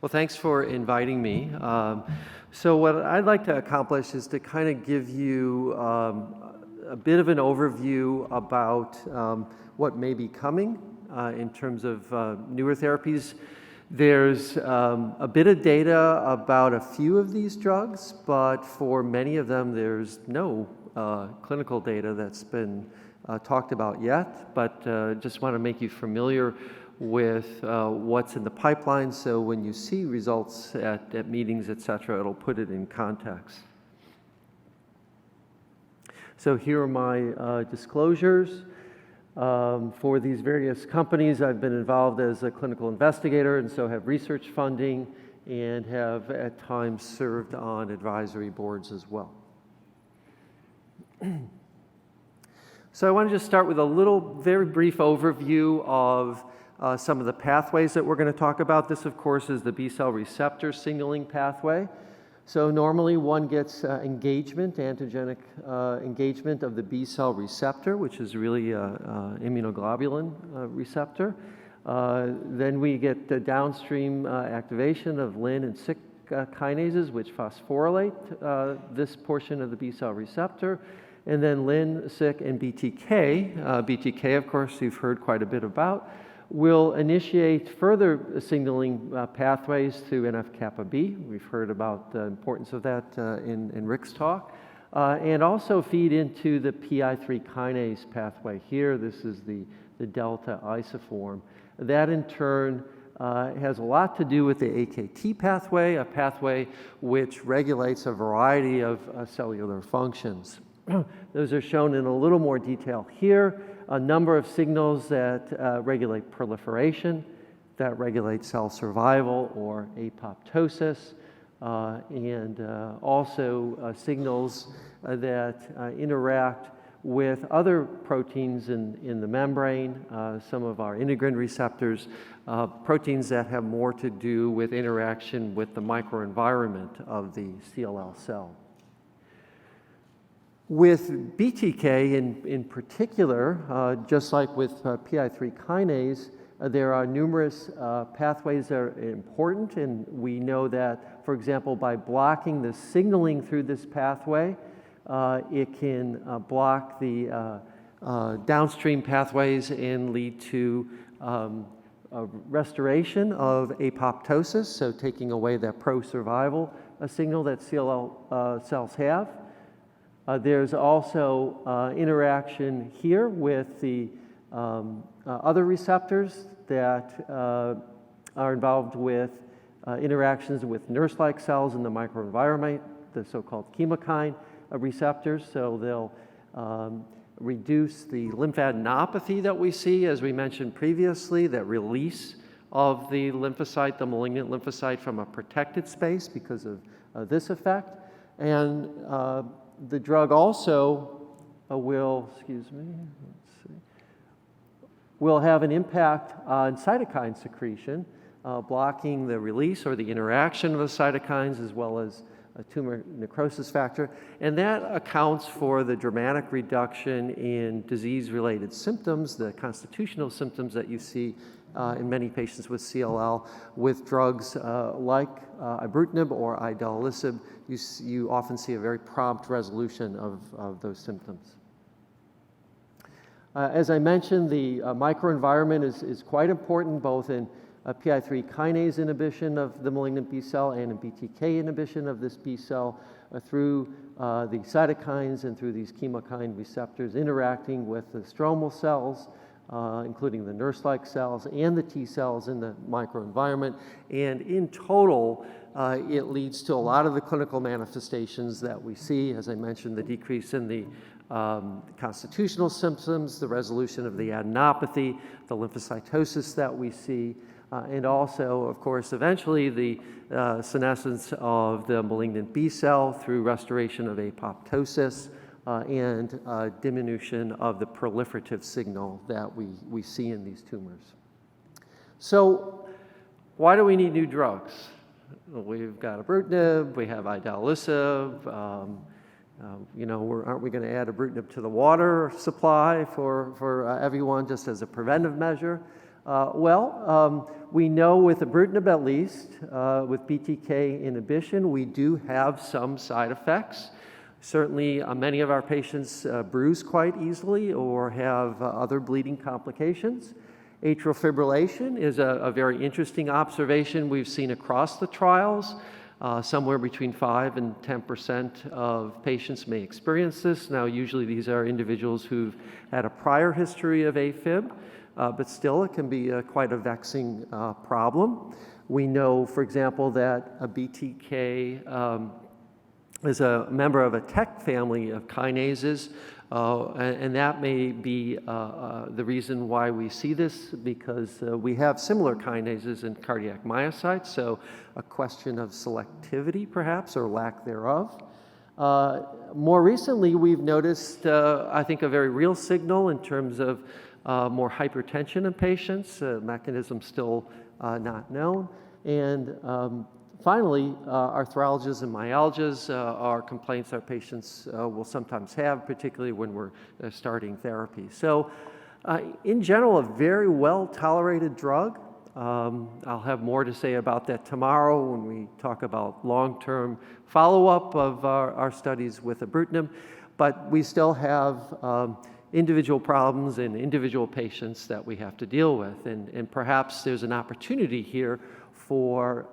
Well, thanks for inviting me. So what I'd like to accomplish is to kind of give you a bit of an overview about what may be coming in terms of newer therapies. There's a bit of data about a few of these drugs, but for many of them, there's no clinical data that's been talked about yet, but just want to make you familiar with what's in the pipeline, so when you see results at meetings, et cetera, it'll put it in context. So here are my disclosures. For these various companies, I've been involved as a clinical investigator and so have research funding and have at times served on advisory boards as well. So I want to just start with a very brief overview of some of the pathways that we're going to talk about. This, of course, is the B-cell receptor signaling pathway. So normally one gets antigenic engagement of the B-cell receptor, which is really immunoglobulin receptor. Then we get the downstream activation of Lyn and Syk kinases, which phosphorylate this portion of the B-cell receptor. And then Lyn, Syk, and BTK. BTK, of course, you've heard quite a bit about, will initiate further signaling pathways through NF-kappa B. We've heard about the importance of that in Rick's talk. And also feed into the PI3 kinase pathway here. This is the delta isoform. That in turn has a lot to do with the AKT pathway, a pathway which regulates a variety of cellular functions. Those are shown in a little more detail here. A number of signals that regulate proliferation, that regulate cell survival or apoptosis, and also signals that interact with other proteins in the membrane, some of our integrin receptors, proteins that have more to do with interaction with the microenvironment of the CLL cell. With BTK in particular, just like with PI3 kinase, there are numerous pathways that are important, and we know that, for example, by blocking the signaling through this pathway, it can block the downstream pathways and lead to restoration of apoptosis, so taking away that pro-survival signal that CLL cells have. There's also interaction here with the other receptors that are involved with interactions with nurse-like cells in the microenvironment, the so-called chemokine receptors. So they'll reduce the lymphadenopathy that we see, as we mentioned previously, that release of the lymphocyte, the malignant lymphocyte, from a protected space because of this effect. And the drug also will have an impact on cytokine secretion, blocking the release or the interaction of the cytokines as well as a tumor necrosis factor. And that accounts for the dramatic reduction in disease-related symptoms, the constitutional symptoms that you see in many patients with CLL. With drugs like ibrutinib or idelalisib, you often see a very prompt resolution of those symptoms. As I mentioned, the microenvironment is quite important, both in PI3 kinase inhibition of the malignant B cell and in BTK inhibition of this B cell through the cytokines and through these chemokine receptors interacting with the stromal cells, including the nurse-like cells and the T cells in the microenvironment. And in total, it leads to a lot of the clinical manifestations that we see. As I mentioned, the decrease in the constitutional symptoms, the resolution of the adenopathy, the lymphocytosis that we see, and also, of course, eventually the senescence of the malignant B cell through restoration of apoptosis, and diminution of the proliferative signal that we see in these tumors. So why do we need new drugs? We've got ibrutinib, we have idelalisib, aren't we going to add ibrutinib to the water supply for everyone just as a preventive measure? We know with ibrutinib at least, with BTK inhibition, we do have some side effects. Certainly, many of our patients bruise quite easily or have other bleeding complications. Atrial fibrillation is a very interesting observation we've seen across the trials. Somewhere between 5 and 10% of patients may experience this. Now, usually these are individuals who've had a prior history of AFib, but still it can be quite a vexing problem. We know, for example, that a BTK is a member of a TEC family of kinases, and that may be the reason why we see this, because we have similar kinases in cardiac myocytes, so a question of selectivity perhaps, or lack thereof. More recently, we've noticed, I think, a very real signal in terms of more hypertension in patients, mechanism still not known, and finally, arthralgias and myalgias are complaints our patients will sometimes have, particularly when we're starting therapy. So, in general, a very well-tolerated drug. I'll have more to say about that tomorrow when we talk about long-term follow-up of our studies with ibrutinib, but we still have individual problems in individual patients that we have to deal with, and perhaps there's an opportunity here for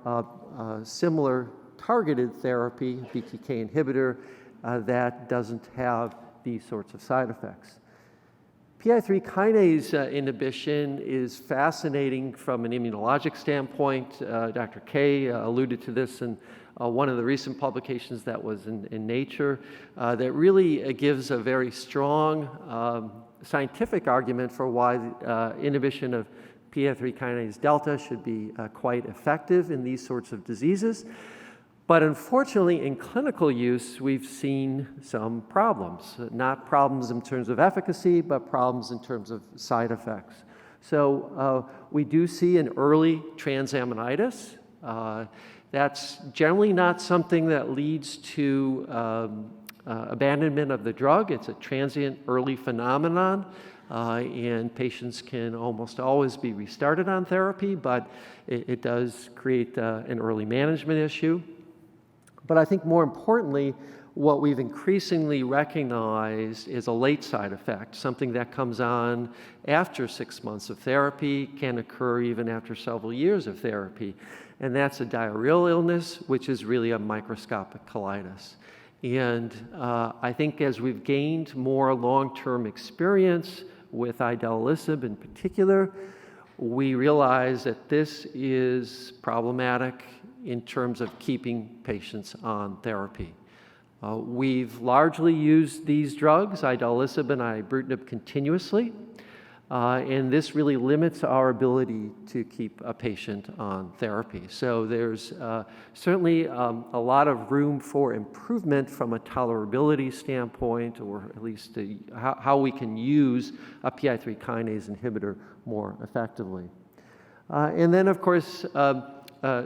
similar targeted therapy, BTK inhibitor, that doesn't have these sorts of side effects. PI3 kinase inhibition is fascinating from an immunologic standpoint. Dr. Kay alluded to this in one of the recent publications that was in Nature that really gives a very strong scientific argument for why inhibition of PI3 kinase delta should be quite effective in these sorts of diseases. But unfortunately, in clinical use, we've seen some problems. Not problems in terms of efficacy, but problems in terms of side effects. So we do see an early transaminitis. That's generally not something that leads to abandonment of the drug. It's a transient early phenomenon. And patients can almost always be restarted on therapy, but it does create an early management issue. But I think more importantly, what we've increasingly recognized is a late side effect, something that comes on after 6 months of therapy, can occur even after several years of therapy. And that's a diarrheal illness, which is really a microscopic colitis. And I think as we've gained more long-term experience with idelalisib in particular, we realize that this is problematic in terms of keeping patients on therapy. We've largely used these drugs, idelalisib and ibrutinib, continuously, and this really limits our ability to keep a patient on therapy. So there's certainly a lot of room for improvement from a tolerability standpoint, or at least how we can use a PI3 kinase inhibitor more effectively. And then, of course,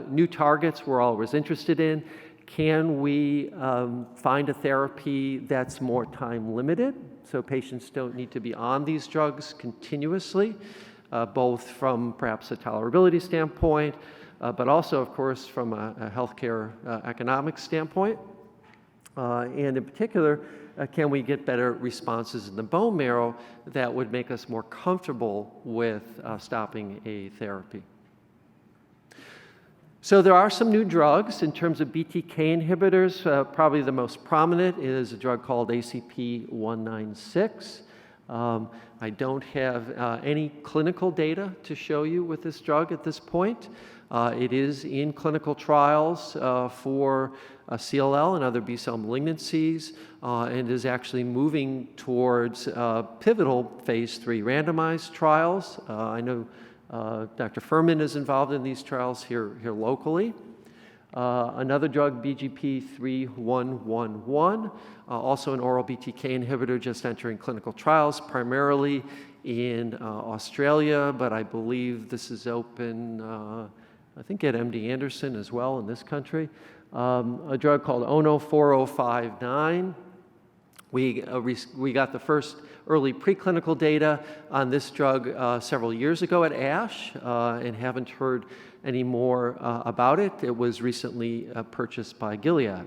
new targets we're always interested in. Can we find a therapy that's more time limited, so patients don't need to be on these drugs continuously, both from perhaps a tolerability standpoint, but also, of course, from a healthcare economic standpoint? And in particular, can we get better responses in the bone marrow that would make us more comfortable with stopping a therapy? So there are some new drugs in terms of BTK inhibitors. Probably the most prominent is a drug called ACP-196. I don't have any clinical data to show you with this drug at this point. It is in clinical trials for CLL and other B-cell malignancies, and is actually moving towards pivotal phase 3 randomized trials. I know Dr. Furman is involved in these trials here locally. Another drug, BGP-3111, also an oral BTK inhibitor, just entering clinical trials, primarily in Australia, but I believe this is open, I think at MD Anderson as well in this country. A drug called ONO-4059, We got the first early preclinical data on this drug several years ago at ASH and haven't heard any more about it. It was recently purchased by Gilead.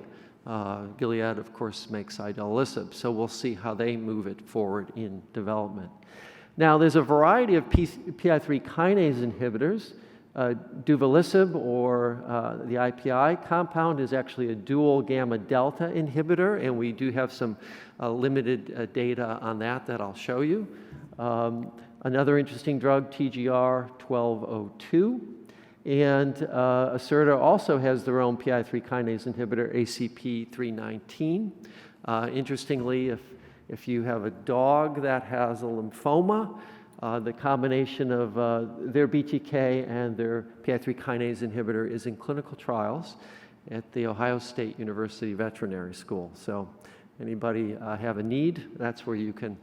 Gilead, of course, makes idelalisib, so we'll see how they move it forward in development. Now, there's a variety of PI3 kinase inhibitors. Duvelisib, or the IPI compound, is actually a dual gamma delta inhibitor, and we do have some limited data on that I'll show you. Another interesting drug, TGR-1202, and Acerta also has their own PI3 kinase inhibitor, ACP-319. Interestingly, if you have a dog that has a lymphoma, the combination of their BTK and their PI3 kinase inhibitor is in clinical trials at the Ohio State University Veterinary School. So anybody have a need, that's where you can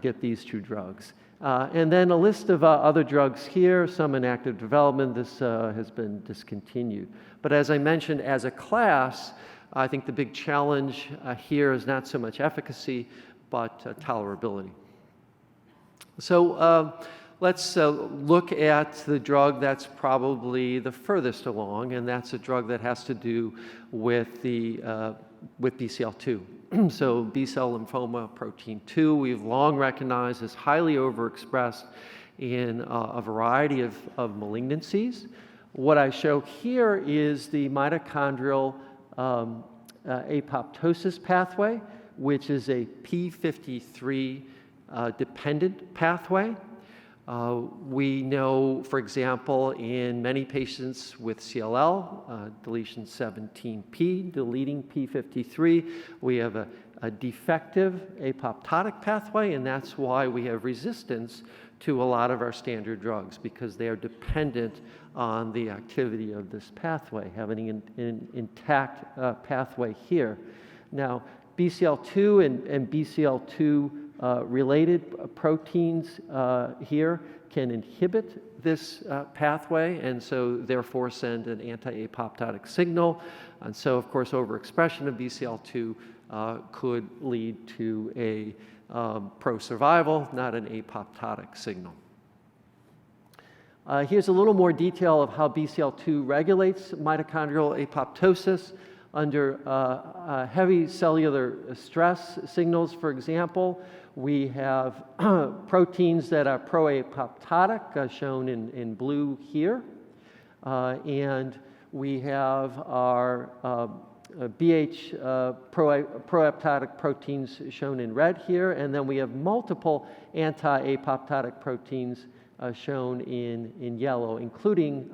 get these two drugs. And then a list of other drugs here, some in active development. This has been discontinued. But as I mentioned, as a class, I think the big challenge here is not so much efficacy, but tolerability. So let's look at the drug that's probably the furthest along, and that's a drug that has to do with BCL2. So B-cell lymphoma protein 2, we've long recognized as highly overexpressed in a variety of malignancies. What I show here is the mitochondrial apoptosis pathway, which is a p53 dependent pathway. We know, for example, in many patients with CLL, deletion 17p, deleting p53, we have a defective apoptotic pathway, and that's why we have resistance to a lot of our standard drugs, because they are dependent on the activity of this pathway, having an intact pathway here. Now, BCL2 and BCL2 related proteins here can inhibit this pathway, and so therefore send an anti-apoptotic signal. And so, of course, overexpression of BCL2 could lead to a pro-survival, not an apoptotic signal. Here's a little more detail of how BCL2 regulates mitochondrial apoptosis under heavy cellular stress signals. For example, we have proteins that are pro-apoptotic, shown in blue here, and we have our BH pro-apoptotic proteins shown in red here, and then we have multiple anti-apoptotic proteins shown in yellow, including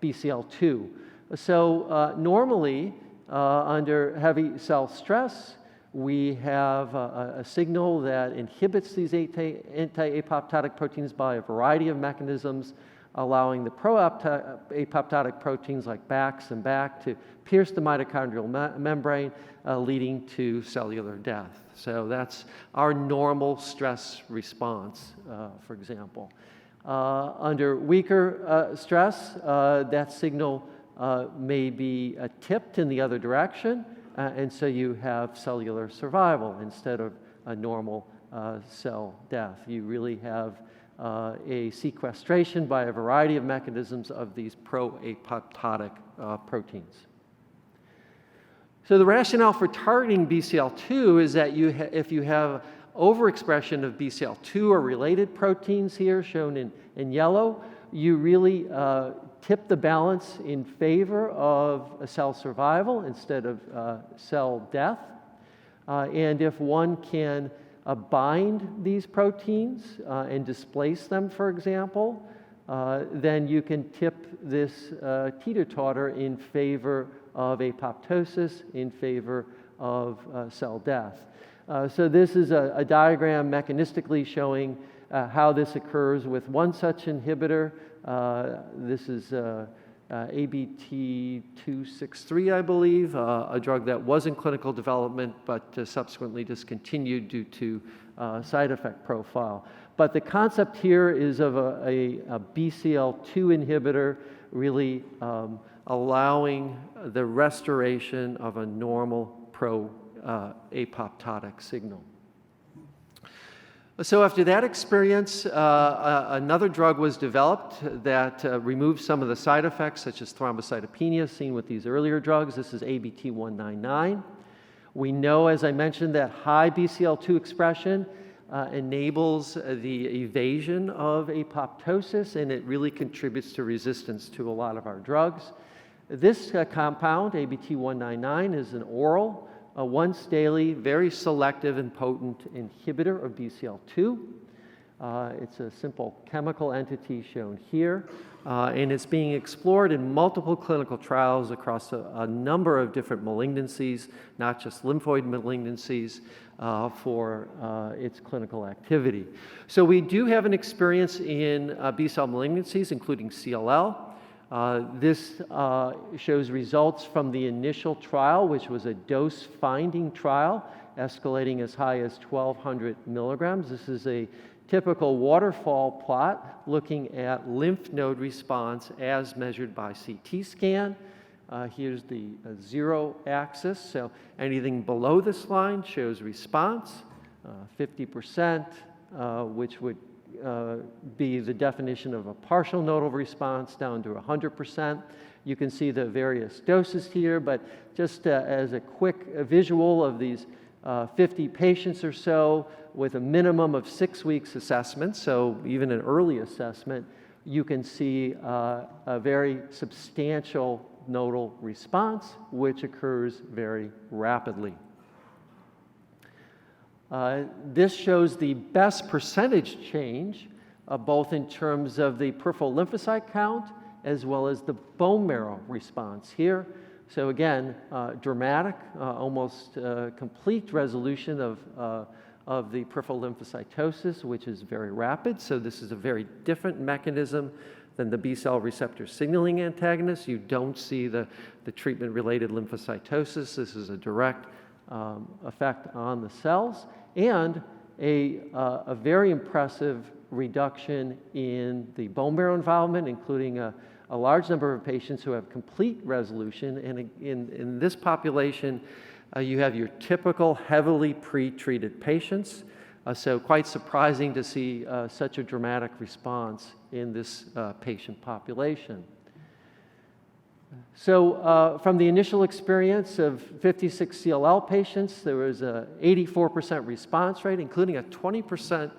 BCL2. So normally, under heavy cell stress, we have a signal that inhibits these anti-apoptotic proteins by a variety of mechanisms, allowing the pro-apoptotic proteins like BAX and BAC to pierce the mitochondrial membrane, leading to cellular death. So that's our normal stress response, for example. Under weaker stress, that signal may be tipped in the other direction, and so you have cellular survival instead of a normal cell death. You really have a sequestration by a variety of mechanisms of these pro-apoptotic proteins. So the rationale for targeting BCL2 is that if you have overexpression of BCL2 or related proteins here shown in yellow, you really tip the balance in favor of a cell survival instead of cell death. And if one can bind these proteins and displace them, for example, then you can tip this teeter-totter in favor of apoptosis, in favor of cell death. So this is a diagram mechanistically showing how this occurs with one such inhibitor. This is ABT263, I believe, a drug that was in clinical development but subsequently discontinued due to side effect profile. But the concept here is of a BCL2 inhibitor really allowing the restoration of a normal apoptotic signal. So after that experience, another drug was developed that removed some of the side effects, such as thrombocytopenia seen with these earlier drugs. This is ABT-199. We know, as I mentioned, that high BCL2 expression enables the evasion of apoptosis, and it really contributes to resistance to a lot of our drugs. This compound, ABT-199, is an oral, once daily, very selective and potent inhibitor of BCL2. It's a simple chemical entity shown here, and it's being explored in multiple clinical trials across a number of different malignancies, not just lymphoid malignancies, for its clinical activity. So we do have an experience in B-cell malignancies, including CLL. This shows results from the initial trial, which was a dose-finding trial, escalating as high as 1,200 milligrams. This is a typical waterfall plot looking at lymph node response as measured by CT scan. Here's the zero axis, so anything below this line shows response, 50%, which would be the definition of a partial nodal response down to 100%. You can see the various doses here, but just as a quick visual of these 50 patients or so with a minimum of 6 weeks assessment, so even an early assessment, you can see a very substantial nodal response, which occurs very rapidly. This shows the best percentage change, both in terms of the peripheral lymphocyte count as well as the bone marrow response here. So again, dramatic, almost complete resolution of the peripheral lymphocytosis, which is very rapid. So this is a very different mechanism than the B-cell receptor signaling antagonist. You don't see the treatment-related lymphocytosis. This is a direct effect on the cells, and a very impressive reduction in the bone marrow involvement, including a large number of patients who have complete resolution. And in this population, you have your typical heavily pre-treated patients. So quite surprising to see such a dramatic response in this patient population. So from the initial experience of 56 CLL patients, there was an 84% response rate, including a 20%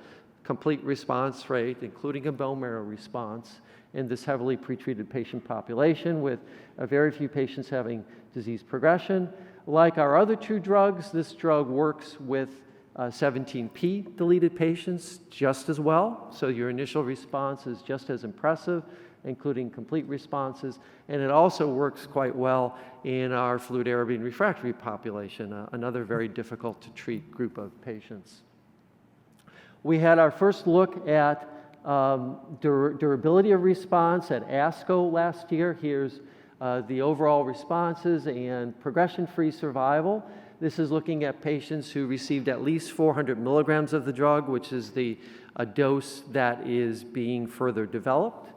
complete response rate, including a bone marrow response in this heavily pretreated patient population, with very few patients having disease progression. Like our other two drugs, this drug works with 17p deleted patients just as well. So your initial response is just as impressive, including complete responses, and it also works quite well in our fludarabine refractory population, another very difficult to treat group of patients. We had our first look at durability of response at ASCO last year. Here's the overall responses and progression-free survival. This is looking at patients who received at least 400 milligrams of the drug, which is the dose that is being further developed.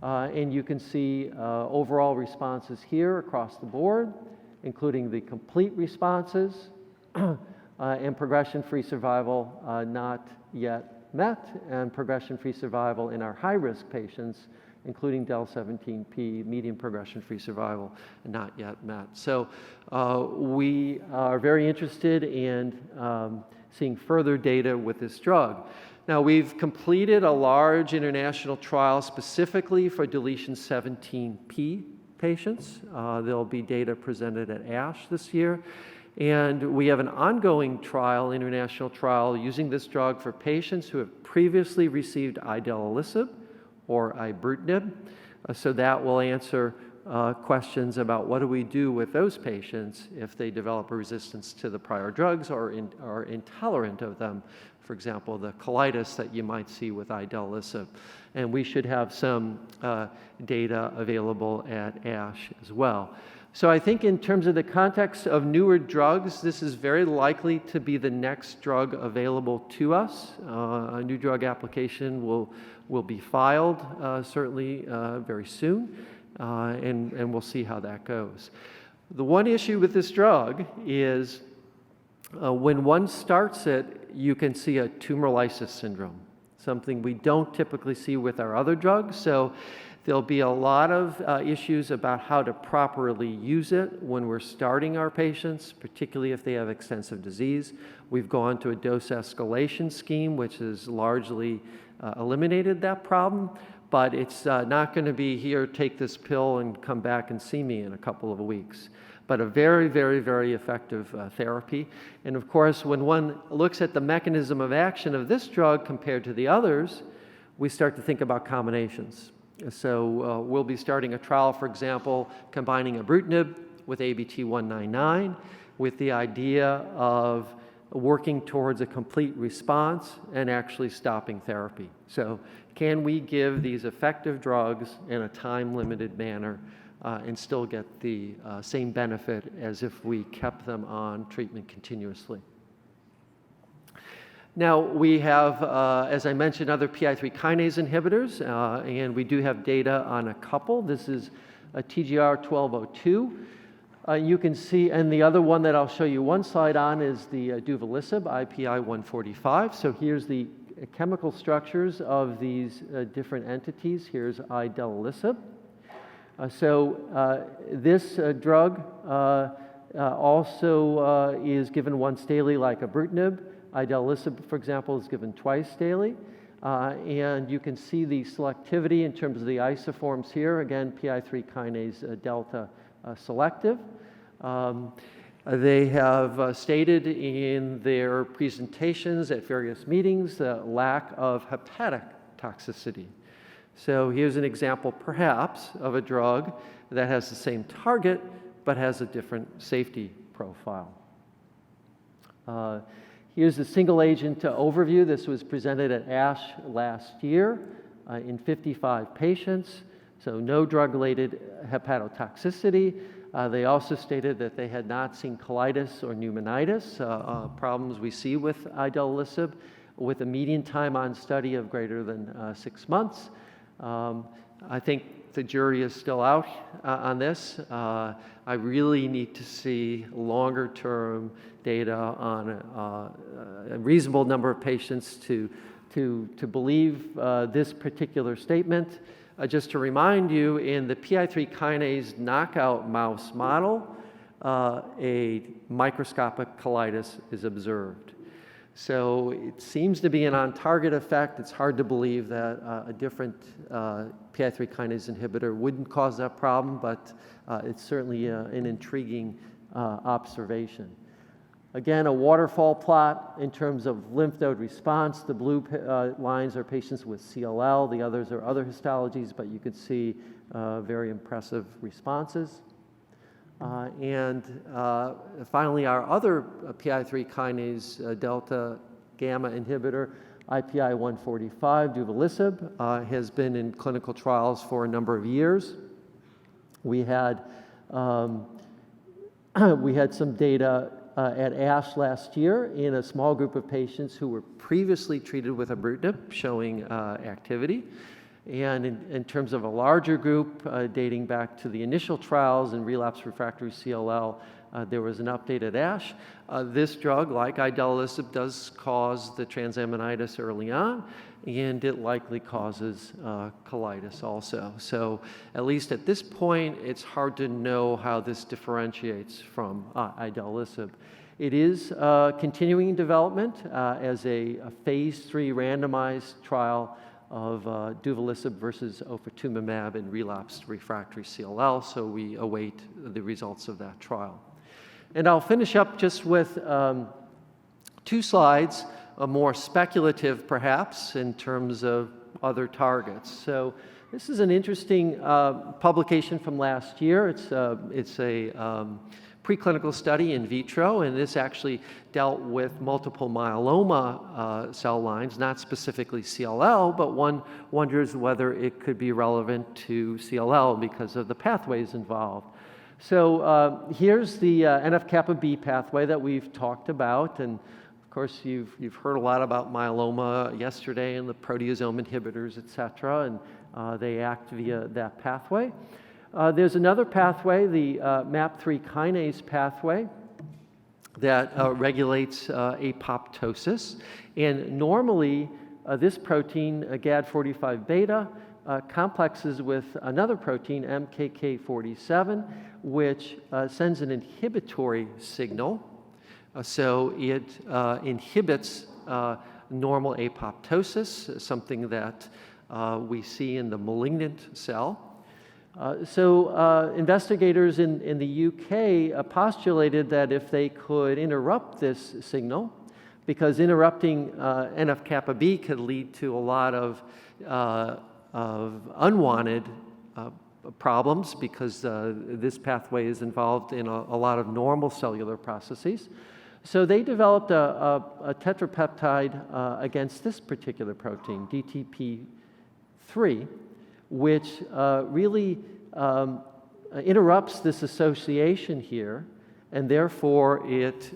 And you can see overall responses here across the board, including the complete responses and progression-free survival not yet met, and progression-free survival in our high-risk patients, including del(17p), median progression-free survival not yet met. So we are very interested in seeing further data with this drug. Now, we've completed a large international trial specifically for deletion 17p patients. There'll be data presented at ASH this year. And we have an ongoing trial, international trial, using this drug for patients who have previously received idelalisib or ibrutinib. So that will answer questions about what do we do with those patients if they develop a resistance to the prior drugs or are intolerant of them. For example, the colitis that you might see with idelalisib. And we should have some data available at ASH as well. So I think in terms of the context of newer drugs, this is very likely to be the next drug available to us. A new drug application will be filed certainly very soon, and we'll see how that goes. The one issue with this drug is When one starts it, you can see a tumor lysis syndrome, something we don't typically see with our other drugs. So there'll be a lot of issues about how to properly use it when we're starting our patients, particularly if they have extensive disease. We've gone to a dose escalation scheme, which has largely eliminated that problem, but it's not going to be here, take this pill and come back and see me in a couple of weeks. But a very, very, very effective therapy. And of course, when one looks at the mechanism of action of this drug compared to the others, we start to think about combinations. So we'll be starting a trial, for example, combining ibrutinib with ABT-199 with the idea of working towards a complete response and actually stopping therapy. So can we give these effective drugs in a time-limited manner and still get the same benefit as if we kept them on treatment continuously? Now, we have, as I mentioned, other PI3 kinase inhibitors, and we do have data on a couple. This is a TGR-1202. You can see, and the other one that I'll show you one slide on is the duvelisib, IPI-145. So here's the chemical structures of these different entities. Here's idelalisib. This drug also is given once daily like ibrutinib. Idelalisib, for example, is given twice daily. And you can see the selectivity in terms of the isoforms here. Again, PI3 kinase delta selective. They have stated in their presentations at various meetings the lack of hepatic toxicity. So here's an example, perhaps, of a drug that has the same target but has a different safety profile. Here's the single agent overview. This was presented at ASH last year in 55 patients, so no drug-related hepatotoxicity. They also stated that they had not seen colitis or pneumonitis, problems we see with idelalisib, with a median time on study of greater than 6 months. I think the jury is still out on this. I really need to see longer-term data on a reasonable number of patients to believe this particular statement. Just to remind you, in the PI3 kinase knockout mouse model, a microscopic colitis is observed. So it seems to be an on-target effect. It's hard to believe that a different PI3 kinase inhibitor wouldn't cause that problem, but it's certainly an intriguing observation. Again, a waterfall plot in terms of lymph node response. The blue lines are patients with CLL. The others are other histologies, but you can see very impressive responses. And finally, our other PI3 kinase delta gamma inhibitor, IPI-145, duvelisib, has been in clinical trials for a number of years. We had some data at ASH last year in a small group of patients who were previously treated with ibrutinib, showing activity. And in terms of a larger group, dating back to the initial trials in relapsed refractory CLL, there was an update at ASH. This drug, like idelalisib, does cause the transaminitis early on, and it likely causes colitis also. So at least at this point, it's hard to know how this differentiates from idelalisib. It is continuing development as a phase 3 randomized trial of duvelisib versus ofatumumab in relapsed refractory CLL, so we await the results of that trial. And I'll finish up just with 2 slides, more speculative perhaps in terms of other targets. So this is an interesting publication from last year. It's a preclinical study in vitro, and this actually dealt with multiple myeloma cell lines, not specifically CLL, but one wonders whether it could be relevant to CLL because of the pathways involved. So here's the NF-kappa B pathway that we've talked about, and of course you've heard a lot about myeloma yesterday and the proteasome inhibitors, et cetera, and they act via that pathway. There's another pathway, the MAP3 kinase pathway. that regulates apoptosis. And normally, this protein, GAD45 beta, complexes with another protein, MKK47, which sends an inhibitory signal. So it inhibits normal apoptosis, something that we see in the malignant cell. So investigators in the UK postulated that if they could interrupt this signal, because interrupting NF-kappa B could lead to a lot of unwanted problems, because this pathway is involved in a lot of normal cellular processes. So they developed a tetrapeptide against this particular protein, DTP3, which really interrupts this association here, and therefore it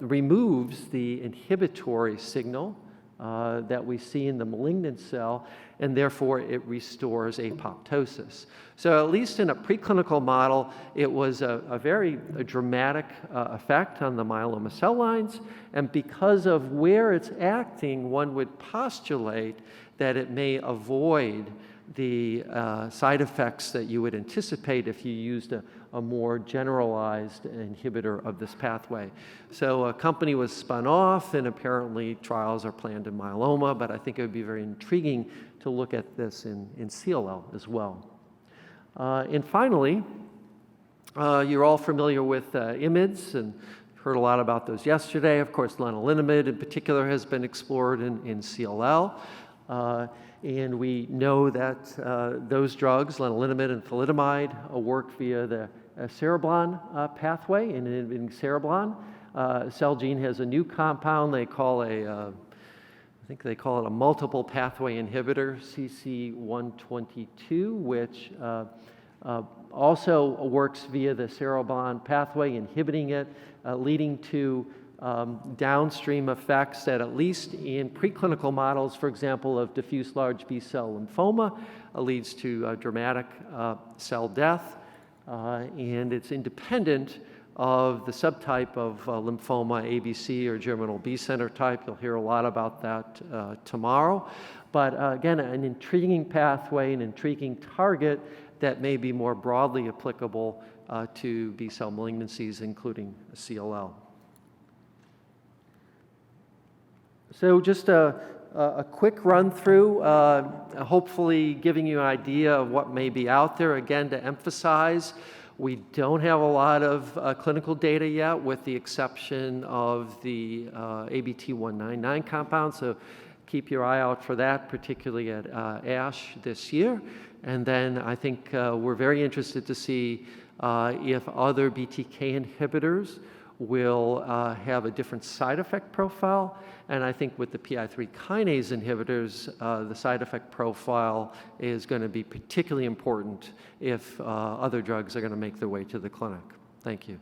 removes the inhibitory signal that we see in the malignant cell, and therefore it restores apoptosis. So at least in a preclinical model, it was a very dramatic effect on the myeloma cell lines, and because of where it's acting, one would postulate that it may avoid the side effects that you would anticipate if you used a more generalized inhibitor of this pathway. So a company was spun off, and apparently trials are planned in myeloma, but I think it would be very intriguing to look at this in CLL as well. And finally, you're all familiar with IMiDs, and heard a lot about those yesterday. Of course, lenalidomide in particular has been explored in CLL. And we know that those drugs, lenalidomide and thalidomide, work via the cereblon pathway, and inhibiting cereblon. Celgene has a new compound they call I think they call it a multiple pathway inhibitor, CC122, which also works via the cereblon pathway, inhibiting it, leading to downstream effects that, at least in preclinical models, for example, of diffuse large B-cell lymphoma, leads to dramatic cell death, and it's independent of the subtype of lymphoma, ABC or germinal B center type. You'll hear a lot about that tomorrow. But again, an intriguing pathway, an intriguing target that may be more broadly applicable to B-cell malignancies, including CLL. So just a quick run through, hopefully giving you an idea of what may be out there. Again, to emphasize, we don't have a lot of clinical data yet, with the exception of the ABT199 compound, so keep your eye out for that, particularly at ASH this year. And then I think we're very interested to see if other BTK inhibitors will have a different side effect profile. And I think with the PI3 kinase inhibitors, the side effect profile is going to be particularly important if other drugs are going to make their way to the clinic. Thank you.